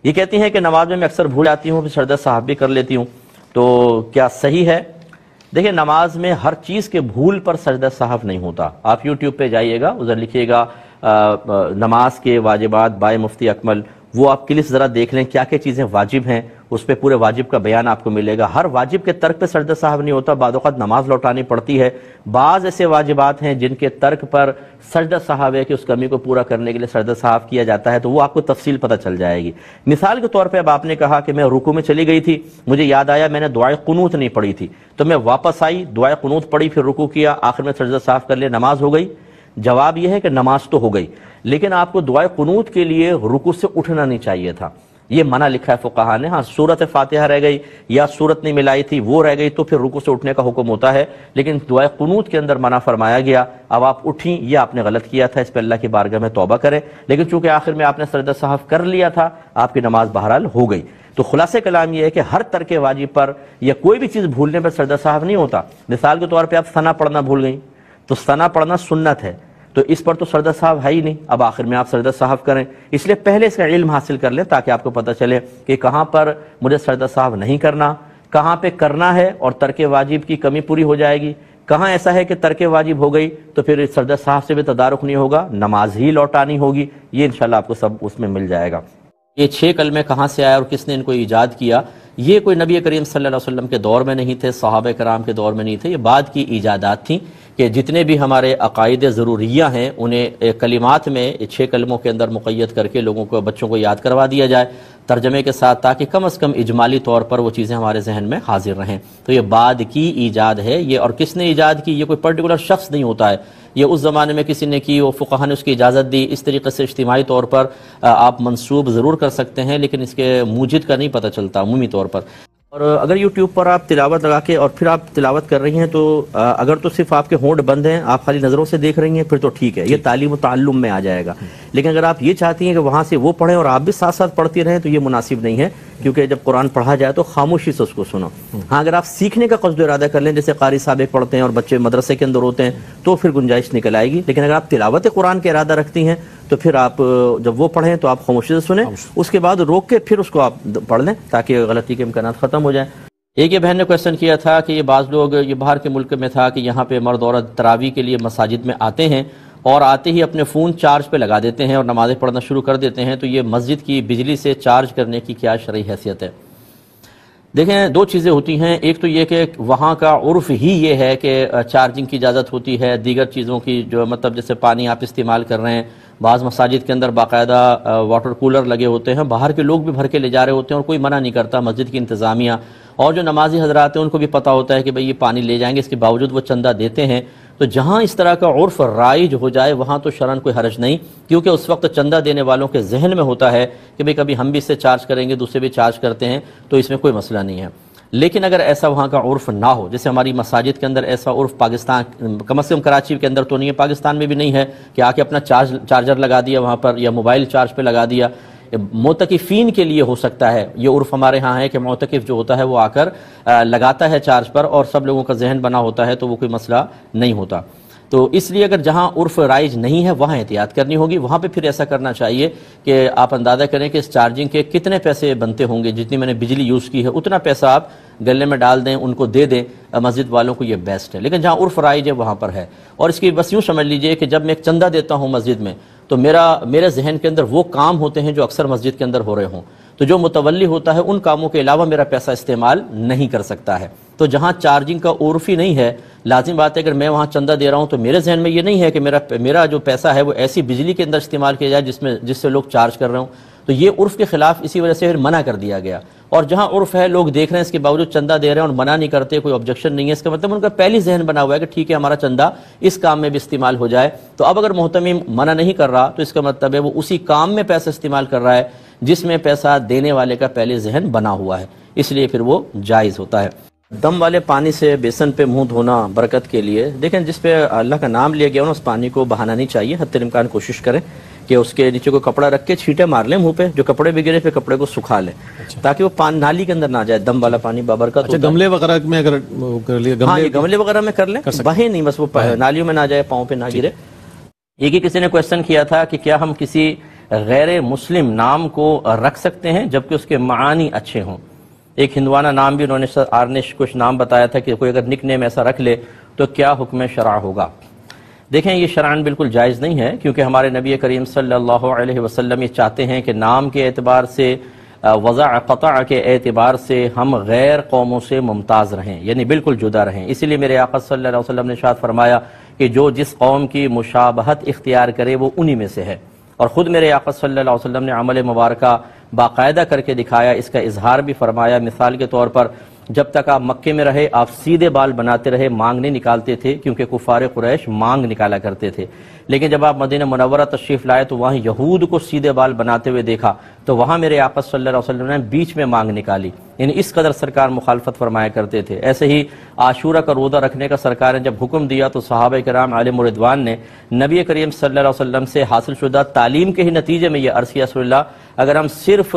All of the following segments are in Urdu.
یہ کہتی ہیں کہ نماز میں اکثر بھول جاتی ہوں، پھر سجدہ سہو بھی کر لیتی ہوں، تو کیا صحیح ہے؟ دیکھیں نماز میں ہر چیز کے بھول پر سجدہ سہو نہیں ہوتا. آپ یوٹیوب پہ جائیے گا، ادھر لکھیے گا نماز کے واجبات بائے مفتی اکمل، وہ آپ کلس ذرا دیکھ لیں کیا کیا چیزیں واجب ہیں، اس پہ پورے واجب کا بیان آپ کو ملے گا. ہر واجب کے ترک پہ سجدہ سہو نہیں ہوتا، بعض اوقات نماز لوٹانی پڑتی ہے. بعض ایسے واجبات ہیں جن کے ترک پر سجدہ سہو ہے کہ اس کمی کو پورا کرنے کے لیے سجدہ سہو کیا جاتا ہے، تو وہ آپ کو تفصیل پتہ چل جائے گی. مثال کے طور پہ اب آپ نے کہا کہ میں رکوع میں چلی گئی تھی، مجھے یاد آیا میں نے دعائے قنوت نہیں پڑھی تھی، تو میں واپس آئی، دعائے قنوت پڑھی، پھر رکوع کیا، آخر میں سجدہ سہو کر لیا، نماز ہو گئی؟ جواب یہ ہے کہ نماز تو ہو گئی، لیکن آپ کو دعائے قنوت کے لیے رکوع سے اٹھنا نہیں چاہیے تھا. یہ منع لکھا ہے فقہا نے. ہاں سورت فاتحہ رہ گئی یا سورت نہیں ملائی تھی وہ رہ گئی تو پھر رکوع سے اٹھنے کا حکم ہوتا ہے، لیکن دعائے قنوت کے اندر منع فرمایا گیا. اب آپ اٹھیں، یہ آپ نے غلط کیا تھا، اس پہ اللہ کی بارگاہ میں توبہ کریں، لیکن چونکہ آخر میں آپ نے سجدہ سہو کر لیا تھا، آپ کی نماز بہرحال ہو گئی. تو خلاصہ کلام یہ ہے کہ ہر ترک واجب پر یا کوئی بھی چیز بھولنے پر سجدہ سہو نہیں ہوتا. مثال کے طور پہ آپ ثنا پڑھنا بھول گئیں، تو ثنا پڑھنا سنت ہے، تو اس پر تو سجدہ سہو ہے ہی نہیں، اب آخر میں آپ سجدہ سہو کریں. اس لیے پہلے اس کا علم حاصل کر لیں تاکہ آپ کو پتہ چلے کہ کہاں پر مجھے سجدہ سہو نہیں کرنا، کہاں پہ کرنا ہے اور ترک واجب کی کمی پوری ہو جائے گی، کہاں ایسا ہے کہ ترک واجب ہو گئی تو پھر سجدہ سہو سے بھی تدارک نہیں ہوگا، نماز ہی لوٹانی ہوگی. یہ انشاءاللہ آپ کو سب اس میں مل جائے گا. یہ 6 کلمے کہاں سے آیا اور کس نے ان کو ایجاد کیا؟ یہ کوئی نبی کریم صلی اللہ علیہ وسلم کے دور میں نہیں تھے، صحابہ کرام کے دور میں نہیں تھے، یہ بعد کی ایجادات تھیں کہ جتنے بھی ہمارے عقائد ضروریہ ہیں انہیں کلمات میں 6 کلموں کے اندر مقید کر کے لوگوں کو، بچوں کو یاد کروا دیا جائے ترجمے کے ساتھ، تاکہ کم از کم اجمالی طور پر وہ چیزیں ہمارے ذہن میں حاضر رہیں. تو یہ بعد کی ایجاد ہے یہ. اور کس نے ایجاد کی؟ یہ کوئی پرٹیکولر شخص نہیں ہوتا ہے، یہ اس زمانے میں کسی نے کی، وہ فقہا نے اس کی اجازت دی. اس طریقے سے اجتماعی طور پر آپ منسوب ضرور کر سکتے ہیں، لیکن اس کے موجد کا نہیں پتہ چلتا عمومی طور پر. اور اگر یوٹیوب پر آپ تلاوت لگا کے اور پھر آپ تلاوت کر رہی ہیں تو اگر تو صرف آپ کے ہونٹ بند ہیں، آپ خالی نظروں سے دیکھ رہی ہیں، پھر تو ٹھیک ہے، یہ تعلیم و تعلم میں آ جائے گا. لیکن اگر آپ یہ چاہتی ہیں کہ وہاں سے وہ پڑھیں اور آپ بھی ساتھ ساتھ پڑھتی رہیں تو یہ مناسب نہیں ہے، کیونکہ جب قرآن پڑھا جائے تو خاموشی سے اس کو سنو. ہاں اگر آپ سیکھنے کا قصد و ارادہ کر لیں، جیسے قاری صاحب پڑھتے ہیں اور بچے مدرسے کے اندر ہوتے ہیں، تو پھر گنجائش نکل آئے گی. لیکن اگر آپ تلاوت قرآن کا ارادہ رکھتی ہیں تو پھر آپ جب وہ پڑھیں تو آپ خاموشی سے سنیں، اس کے بعد روک کے پھر اس کو آپ پڑھ لیں تاکہ غلطی کے امکانات ختم ہو جائیں. ایک یہ بہن نے کویسچن کیا تھا کہ یہ بعض لوگ، یہ باہر کے ملک میں تھا کہ یہاں پہ مرد عورت تراویح کے لیے مساجد میں آتے ہیں اور آتے ہی اپنے فون چارج پہ لگا دیتے ہیں اور نمازیں پڑھنا شروع کر دیتے ہیں، تو یہ مسجد کی بجلی سے چارج کرنے کی کیا شرعی حیثیت ہے؟ دیکھیں 2 چیزیں ہوتی ہیں. ایک تو یہ کہ وہاں کا عرف ہی یہ ہے کہ چارجنگ کی اجازت ہوتی ہے، دیگر چیزوں کی جو مطلب جیسے پانی آپ استعمال کر رہے ہیں، بعض مساجد کے اندر باقاعدہ واٹر کولر لگے ہوتے ہیں، باہر کے لوگ بھی بھر کے لے جا رہے ہوتے ہیں اور کوئی منع نہیں کرتا، مسجد کی انتظامیہ اور جو نمازی حضرات ہیں ان کو بھی پتہ ہوتا ہے کہ بھئی یہ پانی لے جائیں گے، اس کے باوجود وہ چندہ دیتے ہیں. تو جہاں اس طرح کا عرف رائج ہو جائے وہاں تو شرعاً کوئی حرج نہیں، کیونکہ اس وقت چندہ دینے والوں کے ذہن میں ہوتا ہے کہ بھئی کبھی ہم بھی اس سے چارج کریں گے، دوسرے بھی چارج کرتے ہیں، تو اس میں کوئی مسئلہ نہیں ہے. لیکن اگر ایسا وہاں کا عرف نہ ہو، جیسے ہماری مساجد کے اندر ایسا عرف پاکستان، کم از کم کراچی کے اندر تو نہیں ہے، پاکستان میں بھی نہیں ہے کہ آ کے اپنا چارجر لگا دیا وہاں پر یا موبائل چارج پہ لگا دیا. معتکفین کے لیے ہو سکتا ہے یہ عرف ہمارے ہاں ہے کہ معتکف جو ہوتا ہے وہ آ کر لگاتا ہے چارج پر اور سب لوگوں کا ذہن بنا ہوتا ہے تو وہ کوئی مسئلہ نہیں ہوتا. تو اس لیے اگر جہاں عرف رائج نہیں ہے وہاں احتیاط کرنی ہوگی. وہاں پہ پھر ایسا کرنا چاہیے کہ آپ اندازہ کریں کہ اس چارجنگ کے کتنے پیسے بنتے ہوں گے، جتنی میں نے بجلی یوز کی ہے اتنا پیسہ آپ گلے میں ڈال دیں، ان کو دے دیں مسجد والوں کو، یہ بیسٹ ہے. لیکن جہاں عرف رائج ہے وہاں پر ہے. اور اس کی بس یوں سمجھ لیجئے کہ جب میں ایک چندہ دیتا ہوں مسجد میں تو میرے ذہن کے اندر وہ کام ہوتے ہیں جو اکثر مسجد کے اندر ہو رہے ہوں، تو جو متولی ہوتا ہے ان کاموں کے علاوہ میرا پیسہ استعمال نہیں کر سکتا ہے. تو جہاں چارجنگ کا عرف ہی نہیں ہے، لازم بات ہے اگر میں وہاں چندہ دے رہا ہوں تو میرے ذہن میں یہ نہیں ہے کہ میرا جو پیسہ ہے وہ ایسی بجلی کے اندر استعمال کیا جائے جس سے لوگ چارج کر رہے ہوں. تو یہ عرف کے خلاف اسی وجہ سے پھر منع کر دیا گیا. اور جہاں عرف ہے لوگ دیکھ رہے ہیں اس کے باوجود چندہ دے رہے ہیں اور منع نہیں کرتے، کوئی آبجیکشن نہیں ہے، اس کا مطلب ان کا پہلی ذہن بنا ہوا ہے کہ ٹھیک ہے ہمارا چندہ اس کام میں بھی استعمال ہو جائے. تو اب اگر محتمم منع نہیں کر رہا تو اس کا مطلب ہے وہ اسی کام میں پیسہ استعمال کر رہا ہے جس میں پیسہ دینے والے کا پہلے ذہن بنا ہوا ہے، اس لیے پھر وہ جائز ہوتا ہے. دم والے پانی سے بیسن پہ منہ دھونا برکت کے لیے، دیکھیں جس پہ اللہ کا نام لیا گیا اس پانی کو بہانا نہیں چاہیے. حتی الامکان کوشش کریں کہ اس کے نیچے کو کپڑا رکھ کے چھینٹے مار لیں منہ پہ، جو کپڑے بھی گرے پھر کپڑے کو سکھا لیں تاکہ وہ پانی نالی کے اندر نہ جائے. دم والا پانی بابرکت. گملے وغیرہ میں اگر کر لیا، ہاں یہ گملے وغیرہ میں کر لیں، بہیں نہیں، بس وہ نالیوں میں نہ جائے، پاؤں پہ نہ گرے. یہ کہ کسی نے کویسچن کیا تھا کہ کیا ہم کسی غیر مسلم نام کو رکھ سکتے ہیں جبکہ اس کے معانی اچھے ہوں. ایک ہندوانہ نام بھی انہوں نے آرنش کچھ نام بتایا تھا کہ کوئی اگر نک نیم ایسا رکھ لے تو کیا حکم شرع ہوگا. دیکھیں یہ شرعاً بالکل جائز نہیں ہے، کیونکہ ہمارے نبی کریم صلی اللہ علیہ وسلم یہ چاہتے ہیں کہ نام کے اعتبار سے، وضع قطع کے اعتبار سے ہم غیر قوموں سے ممتاز رہیں، یعنی بالکل جدا رہیں. اسی لیے میرے آقا صلی اللہ علیہ وسلم نے ارشاد فرمایا کہ جو جس قوم کی مشابہت اختیار کرے وہ انہی میں سے ہے. اور خود میرے آقا صلی اللہ علیہ وسلم نے عمل مبارکہ باقاعدہ کر کے دکھایا، اس کا اظہار بھی فرمایا. مثال کے طور پر جب تک آپ مکے میں رہے آپ سیدھے بال بناتے رہے، مانگ نہیں نکالتے تھے، کیونکہ کفار قریش مانگ نکالا کرتے تھے. لیکن جب آپ مدینہ منورہ تشریف لائے تو وہاں یہود کو سیدھے بال بناتے ہوئے دیکھا تو وہاں میرے آقا صلی اللہ علیہ وسلم نے بیچ میں مانگ نکالی، یعنی اس قدر سرکار مخالفت فرمایا کرتے تھے. ایسے ہی عاشورہ کا روزہ رکھنے کا سرکار نے جب حکم دیا تو صحابہ کرام علیہم رضوان نے نبی کریم صلی اللہ علیہ وسلم سے حاصل شدہ تعلیم کے ہی نتیجے میں یہ عرض کیا، رسول اللہ اگر ہم صرف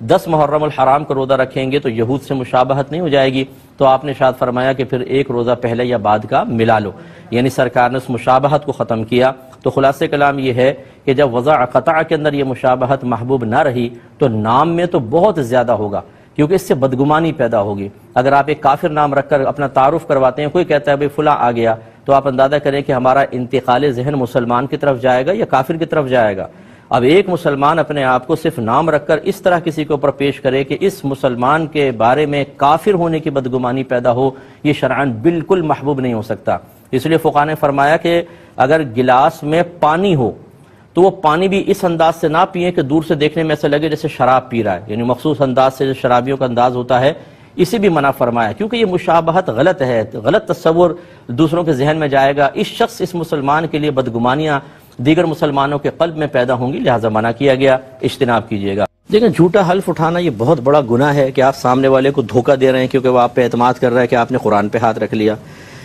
10 محرم الحرام کا روزہ رکھیں گے تو یہود سے مشابہت نہیں ہو جائے گی. تو آپ نے ارشاد فرمایا کہ پھر ایک روزہ پہلے یا بعد کا ملا لو، یعنی سرکار نے اس مشابہت کو ختم کیا. تو خلاصہ کلام یہ ہے کہ جب وضع قطع کے اندر یہ مشابہت محبوب نہ رہی تو نام میں تو بہت زیادہ ہوگا، کیونکہ اس سے بدگمانی پیدا ہوگی. اگر آپ ایک کافر نام رکھ کر اپنا تعارف کرواتے ہیں، کوئی کہتا ہے بھئی فلاں آ گیا، تو آپ اندازہ کریں کہ ہمارا انتقال ذہن مسلمان کی طرف جائے گا یا کافر کی طرف جائے گا. اب ایک مسلمان اپنے آپ کو صرف نام رکھ کر اس طرح کسی کے اوپر پیش کرے کہ اس مسلمان کے بارے میں کافر ہونے کی بدگمانی پیدا ہو، یہ شرعاً بالکل محبوب نہیں ہو سکتا. اس لیے فقہاء نے فرمایا کہ اگر گلاس میں پانی ہو تو وہ پانی بھی اس انداز سے نہ پئیں کہ دور سے دیکھنے میں ایسا لگے جیسے شراب پی رہا ہے، یعنی مخصوص انداز سے جو شرابیوں کا انداز ہوتا ہے اسے بھی منع فرمایا، کیونکہ یہ مشابہت غلط ہے، غلط تصور دوسروں کے ذہن میں جائے گا. اس شخص اس مسلمان کے لیے بدگمانیاں دیگر مسلمانوں کے قلب میں پیدا ہوں گی، لہٰذا منع کیا گیا، اجتناب کیجیے گا. لیکن جھوٹا حلف اٹھانا یہ بہت بڑا گناہ ہے کہ آپ سامنے والے کو دھوکہ دے رہے ہیں کیونکہ وہ آپ پہ اعتماد کر رہا ہے کہ آپ نے قرآن پہ ہاتھ رکھ لیا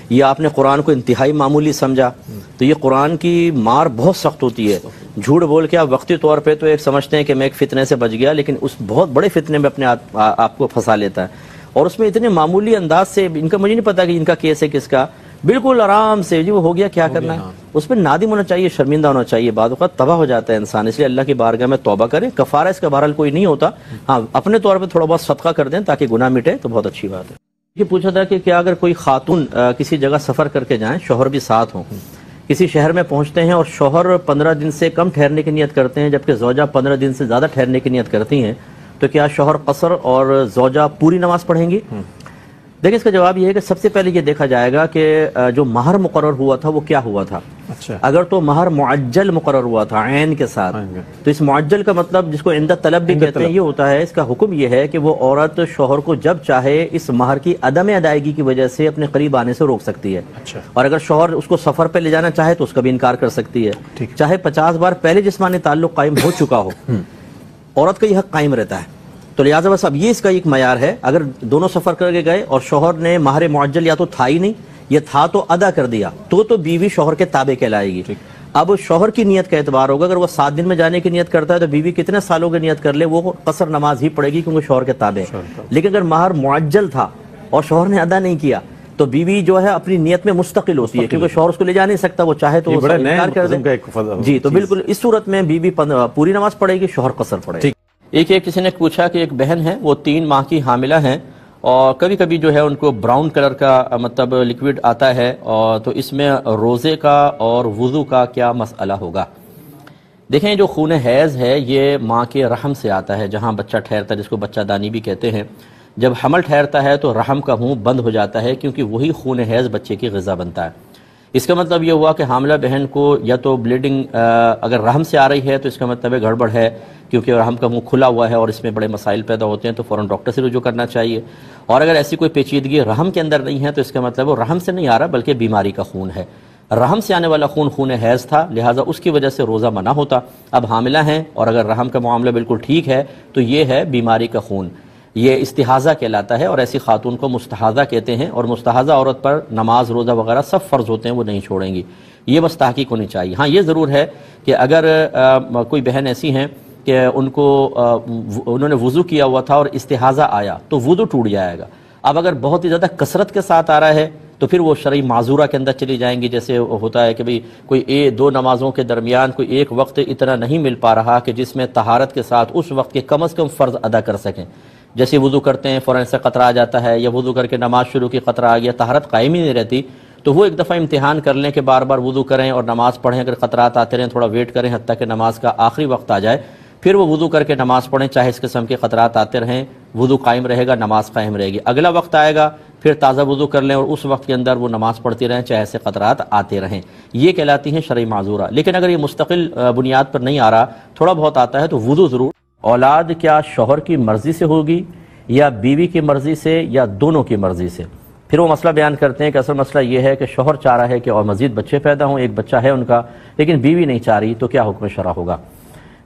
یا آپ نے قرآن کو انتہائی معمولی سمجھا. تو یہ قرآن کی مار بہت سخت ہوتی ہے. جھوٹ بول کے آپ وقتی طور پہ تو ایک سمجھتے ہیں کہ میں ایک فتنے سے بچ گیا، لیکن اس بہت بڑے فتنے میں اپنے آپ کو پھنسا لیتا ہے. اور اس میں اتنے معمولی انداز سے ان کا مجھے نہیں پتا کہ ان کا کیس ہے کس کا، بالکل آرام سے جی وہ ہو گیا کیا کرنا ہے، اس پہ نادم ہونا چاہیے، شرمندہ ہونا چاہیے. بعض اوقات تباہ ہو جاتا ہے انسان، اس لیے اللہ کی بارگاہ میں توبہ کریں. کفارہ اس کا بہرحال کوئی نہیں ہوتا، ہاں اپنے طور پہ تھوڑا بہت صدقہ کر دیں تاکہ گناہ مٹے تو بہت اچھی بات ہے. یہ پوچھا تھا کہ کیا اگر کوئی خاتون کسی جگہ سفر کر کے جائیں، شوہر بھی ساتھ ہوں، کسی شہر میں پہنچتے ہیں اور شوہر 15 دن سے کم ٹھہرنے کی نیت کرتے ہیں جبکہ زوجہ 15 دن سے زیادہ ٹھہرنے کی نیت کرتی ہیں، تو کیا شوہر قصر اور زوجہ پوری نماز پڑھیں گی؟ دیکھیں اس کا جواب یہ ہے کہ سب سے پہلے یہ دیکھا جائے گا کہ جو مہر مقرر ہوا تھا وہ کیا ہوا تھا. اگر تو مہر معجل مقرر ہوا تھا عین کے ساتھ، تو اس معجل کا مطلب جس کو عند طلب بھی کہتے ہیں یہ ہوتا ہے، اس کا حکم یہ ہے کہ وہ عورت شوہر کو جب چاہے اس مہر کی عدم ادائیگی کی وجہ سے اپنے قریب آنے سے روک سکتی ہے. اور اگر شوہر اس کو سفر پہ لے جانا چاہے تو اس کا بھی انکار کر سکتی ہے، چاہے 50 بار پہلے جسمانی تعلق قائم ہو چکا ہو، عورت کا یہ حق قائم رہتا ہے. تو لہٰذا بس اب یہ اس کا ایک معیار ہے، اگر دونوں سفر کر کے گئے اور شوہر نے مہر معجل یا تو تھا ہی نہیں یا تھا تو ادا کر دیا تو بیوی شوہر کے تابع کہلائے گی. اب شوہر کی نیت کا اعتبار ہوگا، اگر وہ 7 دن میں جانے کی نیت کرتا ہے تو بیوی کتنے سالوں کی نیت کر لے وہ قصر نماز ہی پڑے گی کیونکہ شوہر کے تابع. لیکن اگر مہر معجل تھا اور شوہر نے ادا نہیں کیا تو بیوی جو ہے اپنی نیت میں مستقل ہوتی ہے، کیونکہ شوہر اس کو لے جا نہیں سکتا، وہ چاہے تو انکار کر دے. جی تو بالکل اس صورت میں بیوی پوری نماز پڑھے گی، شوہر قصر پڑھے گا. ایک کسی نے پوچھا کہ ایک بہن ہے وہ 3 ماہ کی حاملہ ہیں اور کبھی کبھی جو ہے ان کو براؤن کلر کا مطلب لیکوڈ آتا ہے، اور تو اس میں روزے کا اور وضو کا کیا مسئلہ ہوگا؟ دیکھیں جو خون حیض ہے یہ ماں کے رحم سے آتا ہے، جہاں بچہ ٹھہرتا ہے جس کو بچہ دانی بھی کہتے ہیں. جب حمل ٹھہرتا ہے تو رحم کا منہ بند ہو جاتا ہے کیونکہ وہی خون حیض بچے کی غذا بنتا ہے. اس کا مطلب یہ ہوا کہ حاملہ بہن کو یا تو بلیڈنگ اگر رحم سے آ رہی ہے تو اس کا مطلب ہے گڑبڑ ہے، کیونکہ رحم کا منہ کھلا ہوا ہے اور اس میں بڑے مسائل پیدا ہوتے ہیں، تو فوراً ڈاکٹر سے رجوع کرنا چاہیے. اور اگر ایسی کوئی پیچیدگی رحم کے اندر نہیں ہے تو اس کا مطلب وہ رحم سے نہیں آ رہا بلکہ بیماری کا خون ہے. رحم سے آنے والا خون خون حیض تھا، لہٰذا اس کی وجہ سے روزہ منع ہوتا. اب حاملہ ہیں اور اگر رحم کا معاملہ بالکل ٹھیک ہے تو یہ ہے بیماری کا خون، یہ استحاضہ کہلاتا ہے، اور ایسی خاتون کو مستحاضہ کہتے ہیں. اور مستحاضہ عورت پر نماز روزہ وغیرہ سب فرض ہوتے ہیں، وہ نہیں چھوڑیں گی. یہ بس تحقیق ہونی چاہیے. ہاں یہ ضرور ہے کہ اگر کوئی بہن ایسی ہیں کہ ان کو انہوں نے وضو کیا ہوا تھا اور استحاضہ آیا تو وضو ٹوٹ جائے گا. اب اگر بہت ہی زیادہ کثرت کے ساتھ آ رہا ہے تو پھر وہ شرعی معذورہ کے اندر چلی جائیں گی. جیسے ہوتا ہے کہ بھئی کوئی دو نمازوں کے درمیان کوئی ایک وقت اتنا نہیں مل پا رہا کہ جس میں طہارت کے ساتھ اس وقت کے کم از کم فرض ادا کر سکیں. جیسے وضو کرتے ہیں فوراً سے قطرہ آ جاتا ہے، یا وضو کر کے نماز شروع کی قطرہ آ گیا، طہارت قائم ہی نہیں رہتی، تو وہ ایک دفعہ امتحان کر لیں کہ بار بار وضو کریں اور نماز پڑھیں. اگر قطرات آتے رہیں تھوڑا ویٹ کریں حتیٰ کہ نماز کا آخری وقت آ جائے، پھر وہ وضو کر کے نماز پڑھیں. چاہے اس قسم کے قطرات آتے رہیں، وضو قائم رہے گا، نماز قائم رہے گی. اگلا وقت آئے گا پھر تازہ وضو کر لیں اور اس وقت کے اندر وہ نماز پڑھتی رہیں چاہے ایسے قطرات آتے رہیں. یہ کہلاتی ہیں شرعی معذورہ. لیکن اگر یہ مستقل بنیاد پر نہیں آ رہا، تھوڑا بہت آتا ہے، تو وضو ضرور. اولاد کیا شوہر کی مرضی سے ہوگی یا بیوی کی مرضی سے یا دونوں کی مرضی سے؟ پھر وہ مسئلہ بیان کرتے ہیں کہ اصل مسئلہ یہ ہے کہ شوہر چاہ رہا ہے کہ اور مزید بچے پیدا ہوں، ایک بچہ ہے ان کا، لیکن بیوی نہیں چاہ رہی، تو کیا حکم شرع ہوگا؟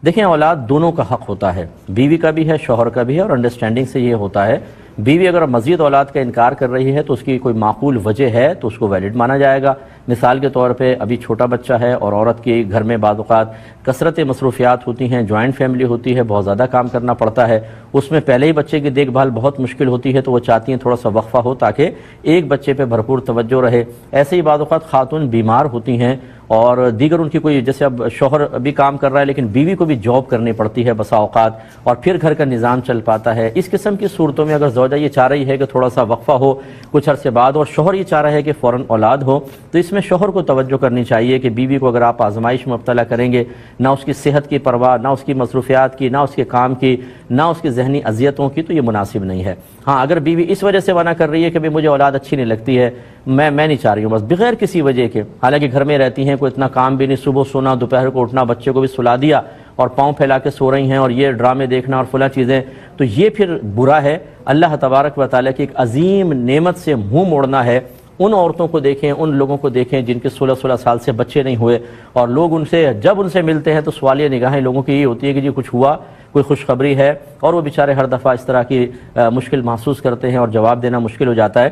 دیکھیں، اولاد دونوں کا حق ہوتا ہے، بیوی کا بھی ہے شوہر کا بھی ہے، اور انڈرسٹینڈنگ سے یہ ہوتا ہے. بیوی اگر مزید اولاد کا انکار کر رہی ہے تو اس کی کوئی معقول وجہ ہے تو اس کو ویلڈ مانا جائے گا. مثال کے طور پہ ابھی چھوٹا بچہ ہے اور عورت کے گھر میں بعض اوقات کثرت مصروفیات ہوتی ہیں، جوائنٹ فیملی ہوتی ہے، بہت زیادہ کام کرنا پڑتا ہے، اس میں پہلے ہی بچے کی دیکھ بھال بہت مشکل ہوتی ہے، تو وہ چاہتی ہیں تھوڑا سا وقفہ ہو تاکہ ایک بچے پہ بھرپور توجہ رہے. ایسے ہی بعض اوقات خاتون بیمار ہوتی ہیں اور دیگر ان کی کوئی، جیسے اب شوہر بھی کام کر رہا ہے لیکن بیوی کو بھی جاب کرنی پڑتی ہے بسا اوقات، اور پھر گھر کا نظام چل پاتا ہے. اس قسم کی صورتوں میں اگر زوجہ یہ چاہ رہی ہے کہ تھوڑا سا وقفہ ہو کچھ عرصے بعد، اور شوہر یہ چاہ رہا ہے کہ فوراً اولاد ہو، تو اس میں شوہر کو توجہ کرنی چاہیے کہ بیوی کو اگر آپ آزمائش میں مبتلا کریں گے، نہ اس کی صحت کی پرواہ، نہ اس کی مصروفیات کی، نہ اس کے کام کی، نہ اس کی ذہنی اذیتوں کی، تو یہ مناسب نہیں ہے. ہاں، اگر بیوی اس وجہ سے منع کر رہی ہے کہ مجھے اولاد اچھی نہیں لگتی ہے، میں نہیں چاہ رہی ہوں، بس بغیر کسی وجہ کے، حالانکہ گھر میں رہتی ہیں، کوئی اتنا کام بھی نہیں، صبح سونا، دوپہر کو اٹھنا، بچے کو بھی سلا دیا اور پاؤں پھیلا کے سو رہی ہیں اور یہ ڈرامے دیکھنا اور فلاں چیزیں، تو یہ پھر برا ہے. اللہ تبارک و تعالیٰ کی ایک عظیم نعمت سے منہ موڑنا ہے. ان عورتوں کو دیکھیں، ان لوگوں کو دیکھیں جن کے 16 سال سے بچے نہیں ہوئے، اور لوگ جب ان سے ملتے ہیں تو سوالیہ نگاہیں لوگوں کی یہ ہوتی ہے کہ جی کچھ ہوا، کوئی خوشخبری ہے، اور وہ بیچارے ہر دفعہ اس طرح کی مشکل محسوس کرتے ہیں اور جواب دینا مشکل ہو جاتا ہے.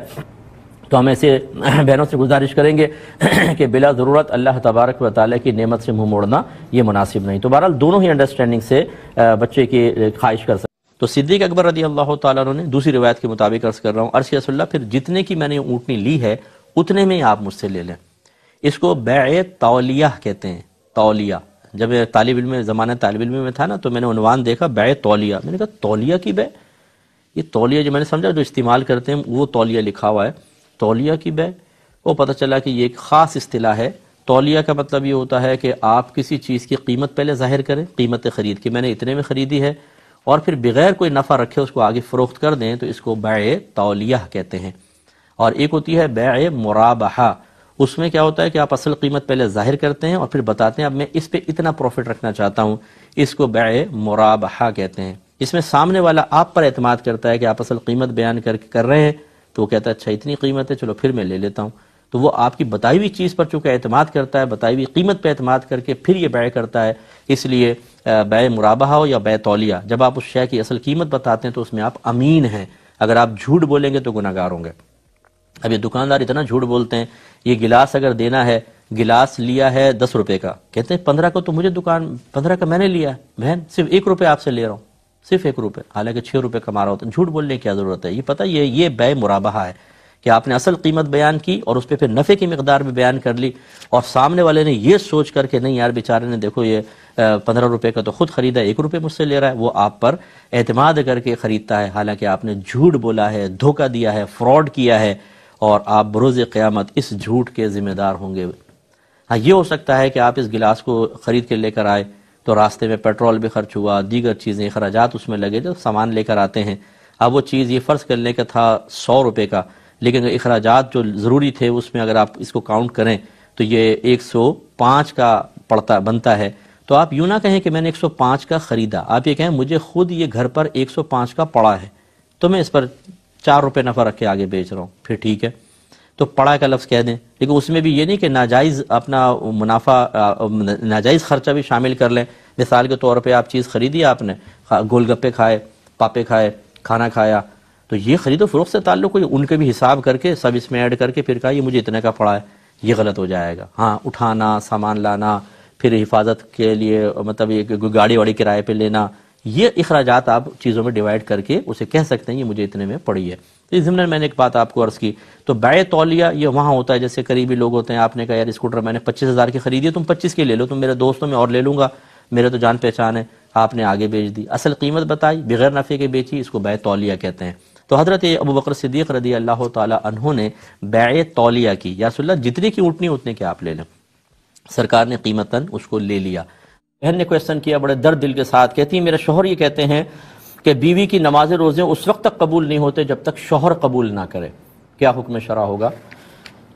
تو ہم ایسے بہنوں سے گزارش کریں گے کہ بلا ضرورت اللہ تبارک و تعالیٰ کی نعمت سے منہ موڑنا یہ مناسب نہیں. تو بہرحال دونوں ہی انڈرسٹینڈنگ سے بچے کی خواہش کر سکتے. تو صدیق اکبر رضی اللہ تعالیٰ عنہ نے دوسری روایت کے مطابق عرض کر رہا ہوں، عرض کیا رسول اللہ، پھر جتنے کی میں نے اونٹنی لی ہے اتنے میں آپ مجھ سے لے لیں. اس کو بیع تولیہ کہتے ہیں. تولیہ، جب طالب علم زمانہ طالب علم میں تھا نا، تو میں نے عنوان دیکھا بیع تولیہ، میں نے کہا تولیہ کی بیع؟ یہ تولیہ جو میں نے سمجھا جو استعمال کرتے ہیں وہ تولیہ لکھا ہوا ہے، تولیہ کی بیع. وہ پتہ چلا کہ یہ ایک خاص اصطلاح ہے. تولیہ کا مطلب یہ ہوتا ہے کہ آپ کسی چیز کی قیمت پہلے ظاہر کریں، قیمت خرید کی، میں نے اتنے میں خریدی ہے، اور پھر بغیر کوئی نفع رکھے اس کو آگے فروخت کر دیں، تو اس کو بیع تولیہ کہتے ہیں. اور ایک ہوتی ہے بیع مرابحہ، اس میں کیا ہوتا ہے کہ آپ اصل قیمت پہلے ظاہر کرتے ہیں اور پھر بتاتے ہیں اب میں اس پہ اتنا پروفٹ رکھنا چاہتا ہوں، اس کو بیع مرابحہ کہتے ہیں. اس میں سامنے والا آپ پر اعتماد کرتا ہے کہ آپ اصل قیمت بیان کر رہے ہیں، تو وہ کہتا ہے اچھا اتنی قیمت ہے، چلو پھر میں لے لیتا ہوں. تو وہ آپ کی بتائی ہوئی چیز پر چونکہ اعتماد کرتا ہے، بتائی ہوئی قیمت پہ اعتماد کر کے پھر یہ بیع کرتا ہے. اس لیے بیع مرابحہ ہو یا بیع تولیہ، جب آپ اس شے کی اصل قیمت بتاتے ہیں تو اس میں آپ امین ہیں. اگر آپ جھوٹ بولیں گے تو گناہ گار ہوں گے. اب یہ دکاندار اتنا جھوٹ بولتے ہیں، یہ گلاس اگر دینا ہے، گلاس لیا ہے 10 روپے کا، کہتے ہیں 15 کا تو مجھے 15 کا میں نے لیا ہے، بہن صرف 1 روپے آپ سے لے رہا ہوں، صرف 1 روپے، حالانکہ 6 روپے کما رہا ہوتا ہے. جھوٹ بولنے کی کیا ضرورت ہے؟ یہ پتہ یہ بیع مرابحہ ہے کہ آپ نے اصل قیمت بیان کی اور اس پہ پھر نفع کی مقدار بھی بیان کر لی، اور سامنے والے نے یہ سوچ کر کے نہیں یار بیچارے نے دیکھو یہ 15 روپے کا تو خود خریدا ہے، 1 روپے مجھ سے لے رہا ہے، وہ آپ پر اعتماد کر کے خریدتا ہے، حالانکہ آپ نے جھوٹ بولا ہے، دھوکہ دیا ہے، فراڈ کیا ہے، اور آپ بروز قیامت اس جھوٹ کے ذمہ دار ہوں گے. ہاں، یہ ہو سکتا ہے کہ آپ اس گلاس کو خرید کے لے کر آئے تو راستے میں پیٹرول بھی خرچ ہوا، دیگر چیزیں اخراجات اس میں لگے جو سامان لے کر آتے ہیں. اب وہ چیز یہ فرض کرنے کا تھا 100 روپے کا، لیکن اخراجات جو ضروری تھے اس میں اگر آپ اس کو کاؤنٹ کریں تو یہ 105 کا بنتا ہے. تو آپ یوں نہ کہیں کہ میں نے 105 کا خریدا، آپ یہ کہیں مجھے خود یہ گھر پر 105 کا پڑا ہے تو میں اس پر 4 روپے نفع رکھ کے آگے بیچ رہا ہوں، پھر ٹھیک ہے. تو پڑا کا لفظ کہہ دیں، لیکن اس میں بھی یہ نہیں کہ ناجائز اپنا منافع، ناجائز خرچہ بھی شامل کر لیں. مثال کے طور پہ آپ چیز خریدی، آپ نے گول گپے کھائے، پاپے کھائے، کھانا کھایا، تو یہ خرید و فروخت سے تعلق کوئی ان کے بھی حساب کر کے سب اس میں ایڈ کر کے پھر کہا یہ مجھے اتنے کا پڑا ہے، یہ غلط ہو جائے گا. ہاں، اٹھانا، سامان لانا، پھر حفاظت کے لیے مطلب یہ گاڑی واڑی کرائے پہ لینا، یہ اخراجات آپ چیزوں میں ڈیوائڈ کر کے اسے کہہ سکتے ہیں یہ مجھے اتنے میں پڑی ہے۔ اس ضمن میں نے ایک بات آپ کو عرض کی، تو بیع تولیہ یہ وہاں ہوتا ہے جیسے قریبی لوگ ہوتے ہیں، آپ نے کہا یار اسکوٹر میں نے 25,000 کی خریدی ہے، تم 25 کی لے لو، تم میرے دوستوں میں اور لے لوں گا، میرے تو جان پہچان ہے، آپ نے آگے بیچ دی، اصل قیمت بتائی بغیر نفع کے بیچی، اس کو بیع تولیہ کہتے ہیں۔ تو حضرت ابو بکر صدیق رضی اللہ تعالی عنہ نے بیع تولیہ کی، یا رسول اللہ جتنے کی اونٹنی اتنے کے آپ لے لیں، سرکار نے قیمتاً اس کو لے لیا۔ بہن نے کویسچن کیا بڑے درد دل کے ساتھ، کہتی ہیں میرے شوہر یہ کہتے ہیں کہ بیوی کی نماز روزے اس وقت تک قبول نہیں ہوتے جب تک شوہر قبول نہ کرے، کیا حکم شرع ہوگا؟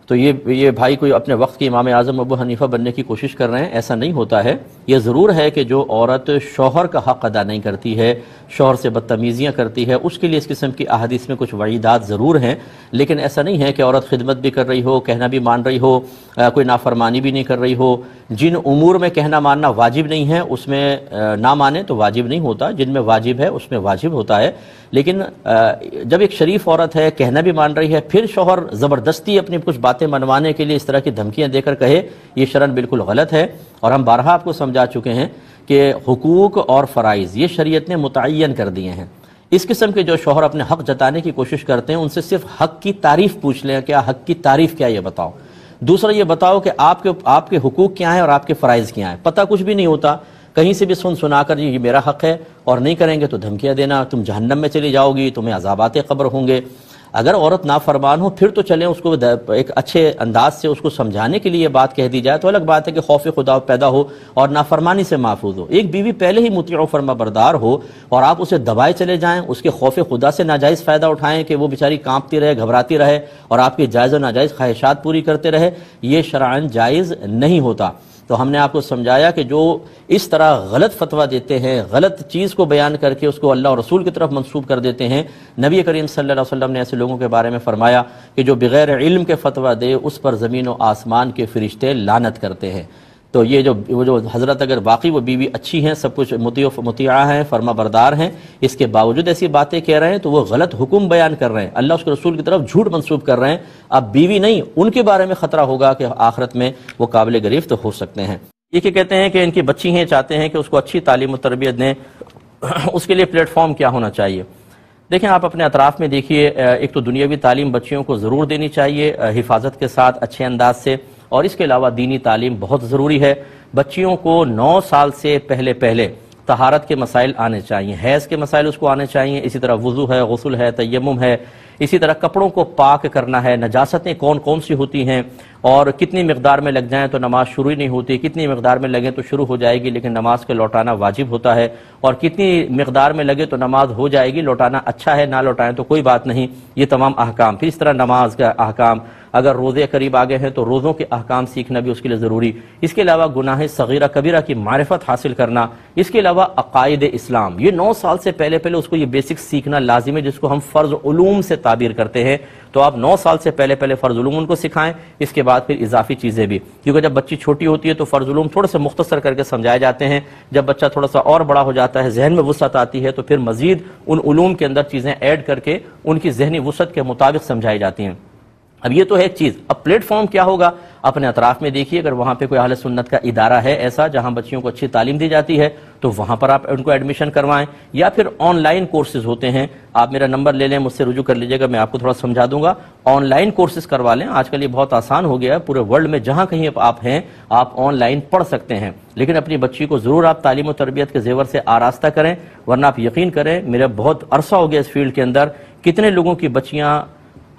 تو یہ بھائی کوئی اپنے وقت کے امام اعظم ابو حنیفہ بننے کی کوشش کر رہے ہیں، ایسا نہیں ہوتا ہے۔ یہ ضرور ہے کہ جو عورت شوہر کا حق ادا نہیں کرتی ہے، شوہر سے بدتمیزیاں کرتی ہے، اس کے لیے اس قسم کی احادیث میں کچھ وعیدات ضرور ہیں، لیکن ایسا نہیں ہے کہ عورت خدمت بھی کر رہی ہو، کہنا بھی مان رہی ہو، کوئی نافرمانی بھی نہیں کر رہی ہو۔ جن امور میں کہنا ماننا واجب نہیں ہے اس میں نہ مانے تو واجب نہیں ہوتا، جن میں واجب ہے اس میں واجب ہوتا ہے۔ لیکن جب ایک شریف عورت ہے، کہنا بھی مان رہی ہے، پھر شوہر زبردستی اپنی کچھ باتیں منوانے کے لیے اس طرح کی دھمکیاں دے کر کہے، یہ شرعاً بالکل غلط ہے۔ اور ہم بارہا آپ کو سمجھا چکے ہیں کہ حقوق اور فرائض یہ شریعت نے متعین کر دیے ہیں۔ اس قسم کے جو شوہر اپنے حق جتانے کی کوشش کرتے ہیں ان سے صرف حق کی تعریف پوچھ لیں، کیا حق کی تعریف کیا یہ بتاؤ۔ دوسرا یہ بتاؤ کہ آپ کے حقوق کیا ہیں اور آپ کے فرائض کیا ہیں، پتہ کچھ بھی نہیں ہوتا، کہیں سے بھی سنا کر یہ میرا حق ہے اور نہیں کریں گے تو دھمکیاں دینا، تم جہنم میں چلی جاؤ گی، تمہیں عذابات قبر ہوں گے۔ اگر عورت نافرمان ہو پھر تو چلیں اس کو ایک اچھے انداز سے اس کو سمجھانے کے لیے یہ بات کہہ دی جائے تو الگ بات ہے کہ خوف خدا پیدا ہو اور نافرمانی سے محفوظ ہو۔ ایک بیوی پہلے ہی مطیع و فرما بردار ہو اور آپ اسے دبائے چلے جائیں، اس کے خوف خدا سے ناجائز فائدہ اٹھائیں کہ وہ بیچاری کانپتی رہے، گھبراتی رہے اور آپ کی جائز و ناجائز خواہشات پوری کرتے رہے، یہ شرعاً جائز نہیں ہوتا۔ تو ہم نے آپ کو سمجھایا کہ جو اس طرح غلط فتویٰ دیتے ہیں، غلط چیز کو بیان کر کے اس کو اللہ اور رسول کی طرف منسوب کر دیتے ہیں، نبی کریم صلی اللہ علیہ وسلم نے ایسے لوگوں کے بارے میں فرمایا کہ جو بغیر علم کے فتویٰ دے اس پر زمین و آسمان کے فرشتے لعنت کرتے ہیں۔ تو یہ جو حضرت اگر واقعی وہ بیوی اچھی ہیں، سب کچھ مطیعہ ہیں، فرما بردار ہیں، اس کے باوجود ایسی باتیں کہہ رہے ہیں تو وہ غلط حکم بیان کر رہے ہیں، اللہ اس کے رسول کی طرف جھوٹ منسوب کر رہے ہیں۔ اب بیوی نہیں، ان کے بارے میں خطرہ ہوگا کہ آخرت میں وہ قابل گرفت ہو سکتے ہیں۔ یہ کہ کہتے ہیں کہ ان کی بچی ہیں، چاہتے ہیں کہ اس کو اچھی تعلیم و تربیت دیں، اس کے لیے پلیٹ فارم کیا ہونا چاہیے؟ دیکھیں آپ اپنے اطراف میں دیکھیے، ایک تو دنیاوی تعلیم بچیوں کو ضرور دینی چاہیے حفاظت کے ساتھ، اچھے انداز سے، اور اس کے علاوہ دینی تعلیم بہت ضروری ہے۔ بچیوں کو 9 سال سے پہلے طہارت کے مسائل آنے چاہیے، حیض کے مسائل اس کو آنے چاہیے، اسی طرح وضو ہے، غسل ہے، تیمم ہے، اسی طرح کپڑوں کو پاک کرنا ہے، نجاستیں کون کون سی ہوتی ہیں اور کتنی مقدار میں لگ جائیں تو نماز شروع ہی نہیں ہوتی، کتنی مقدار میں لگیں تو شروع ہو جائے گی لیکن نماز کے لوٹانا واجب ہوتا ہے، اور کتنی مقدار میں لگے تو نماز ہو جائے گی، لوٹانا اچھا ہے، نہ لوٹائیں تو کوئی بات نہیں، یہ تمام احکام۔ پھر اس طرح نماز کا احکام، اگر روزے قریب آگے ہیں تو روزوں کے احکام سیکھنا بھی اس کے لیے ضروری۔ اس کے علاوہ گناہ صغیرہ کبیرہ کی معرفت حاصل کرنا، اس کے علاوہ عقائد اسلام، یہ 9 سال سے پہلے اس کو یہ بیسک سیکھنا لازم ہے، جس کو ہم فرض علوم سے تعبیر کرتے ہیں۔ تو آپ 9 سال سے پہلے فرض علوم ان کو سکھائیں، اس کے بعد پھر اضافی چیزیں بھی، کیونکہ جب بچی چھوٹی ہوتی ہے تو فرض علوم تھوڑے سے مختصر کر کے سمجھائے جاتے ہیں، جب بچہ تھوڑا سا اور بڑا ہو جاتا ہے، ذہن میں وسعت آتی ہے تو پھر مزید ان علوم کے اندر چیزیں ایڈ کر کے ان کی ذہنی وسعت کے مطابق سمجھائی جاتی ہیں۔ اب یہ تو ہے ایک چیز، اب پلیٹ فارم کیا ہوگا؟ اپنے اطراف میں دیکھیے، اگر وہاں پہ کوئی اہل سنت کا ادارہ ہے ایسا جہاں بچیوں کو اچھی تعلیم دی جاتی ہے تو وہاں پر آپ ان کو ایڈمیشن کروائیں، یا پھر آن لائن کورسز ہوتے ہیں، آپ میرا نمبر لے لیں، مجھ سے رجوع کر لیجیے گا، میں آپ کو تھوڑا سمجھا دوں گا، آن لائن کورسز کروا لیں۔ آج کل یہ بہت آسان ہو گیا ہے، پورے ورلڈ میں جہاں کہیں آپ ہیں آپ آن لائن پڑھ سکتے ہیں، لیکن اپنی بچی کو ضرور آپ تعلیم و تربیت کے زیور سے آراستہ کریں، ورنہ آپ یقین کریں، میرا بہت عرصہ ہو گیا اس فیلڈ کے اندر، کتنے لوگوں کی بچیاں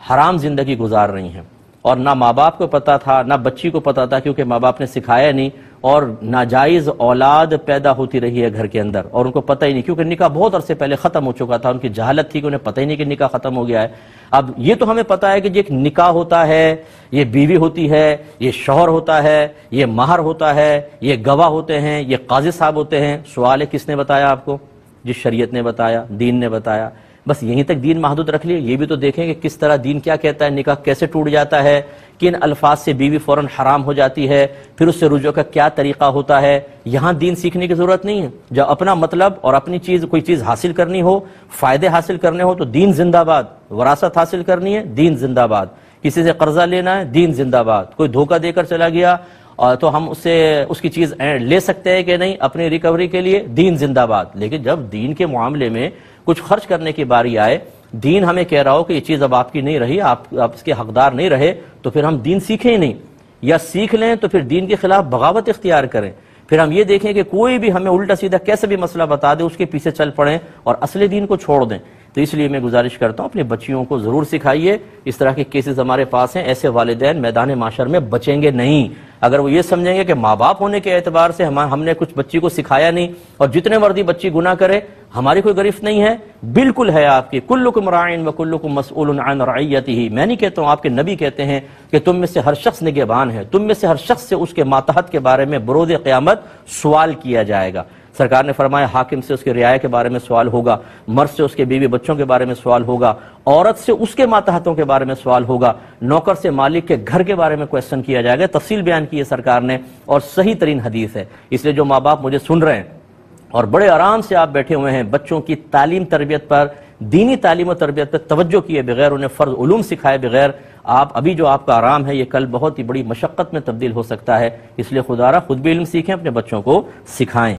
حرام زندگی گزار رہی ہیں اور نہ ماں باپ کو پتا تھا نہ بچی کو پتا تھا، کیونکہ ماں باپ نے سکھایا نہیں، اور ناجائز اولاد پیدا ہوتی رہی ہے گھر کے اندر اور ان کو پتہ ہی نہیں، کیونکہ نکاح بہت عرصے پہلے ختم ہو چکا تھا، ان کی جہالت تھی کہ انہیں پتہ ہی نہیں کہ نکاح ختم ہو گیا ہے۔ اب یہ تو ہمیں پتہ ہے کہ یہ ایک نکاح ہوتا ہے، یہ بیوی ہوتی ہے، یہ شوہر ہوتا ہے، یہ مہر ہوتا ہے، یہ گواہ ہوتے ہیں، یہ قاضی صاحب ہوتے ہیں۔ سوال ہے کس نے بتایا آپ کو؟ جس شریعت نے بتایا، دین نے بتایا، بس یہیں تک دین محدود رکھ لیے۔ یہ بھی تو دیکھیں کہ کس طرح دین کیا کہتا ہے، نکاح کیسے ٹوٹ جاتا ہے، کن الفاظ سے بیوی فوراً حرام ہو جاتی ہے، پھر اس سے رجوع کا کیا طریقہ ہوتا ہے۔ یہاں دین سیکھنے کی ضرورت نہیں ہے، جب اپنا مطلب اور اپنی کوئی چیز حاصل کرنی ہو، فائدے حاصل کرنے ہو تو دین زندہ باد، وراثت حاصل کرنی ہے دین زندہ باد، کسی سے قرضہ لینا ہے دین زندہ باد، کوئی دھوکہ دے کر چلا گیا تو ہم اس کی چیز لے سکتے ہیں کہ نہیں اپنی ریکوری کے لیے؟ دین زندہ باد. لیکن جب دین کے معاملے میں کچھ خرچ کرنے کی باری آئے، دین ہمیں کہہ رہا ہو کہ یہ چیز اب آپ کی نہیں رہی، آپ اس کے حقدار نہیں رہے، تو پھر ہم دین سیکھیں ہی نہیں، یا سیکھ لیں تو پھر دین کے خلاف بغاوت اختیار کریں. پھر ہم یہ دیکھیں کہ کوئی بھی ہمیں الٹا سیدھا کیسے بھی مسئلہ بتا دے، اس کے پیچھے چل پڑیں اور اصل دین کو چھوڑ دیں. تو اس لیے میں گزارش کرتا ہوں اپنی بچیوں کو ضرور سکھائیے. اس طرح کے کیسز ہمارے پاس ہیں. ایسے والدین میدان معاشر میں بچیں گے نہیں. اگر وہ یہ سمجھیں گے کہ ماں باپ ہونے کے اعتبار سے ہم نے کچھ بچی کو سکھایا نہیں اور جتنے مرضی بچی گناہ کرے ہماری کوئی گرفت نہیں ہے، بالکل ہے آپ کی. کلکم راعٍ وکلکم مسئول عن رعیتہ. میں نہیں کہتا ہوں، آپ کے نبی کہتے ہیں کہ تم میں سے ہر شخص نگہبان ہے، تم میں سے ہر شخص سے اس کے ماتحت کے بارے میں بروز قیامت سوال کیا جائے گا. سرکار نے فرمایا حاکم سے اس کے رعایا کے بارے میں سوال ہوگا، مرد سے اس کے بیوی بچوں کے بارے میں سوال ہوگا، عورت سے اس کے ماتحتوں کے بارے میں سوال ہوگا، نوکر سے مالک کے گھر کے بارے میں کویسچن کیا جائے گا. تفصیل بیان کی ہے سرکار نے اور صحیح ترین حدیث ہے. اس لیے جو ماں باپ مجھے سن رہے ہیں اور بڑے آرام سے آپ بیٹھے ہوئے ہیں، بچوں کی تعلیم تربیت پر، دینی تعلیم و تربیت پر توجہ کیے بغیر، انہیں فرض علوم سکھائے بغیر ابھی جو آپ کا آرام ہے یہ کل بہت ہی بڑی مشقت میں تبدیل ہو سکتا ہے. اس لیے خدا را خود بھی علم سیکھیں، اپنے بچوں کو سکھائیں.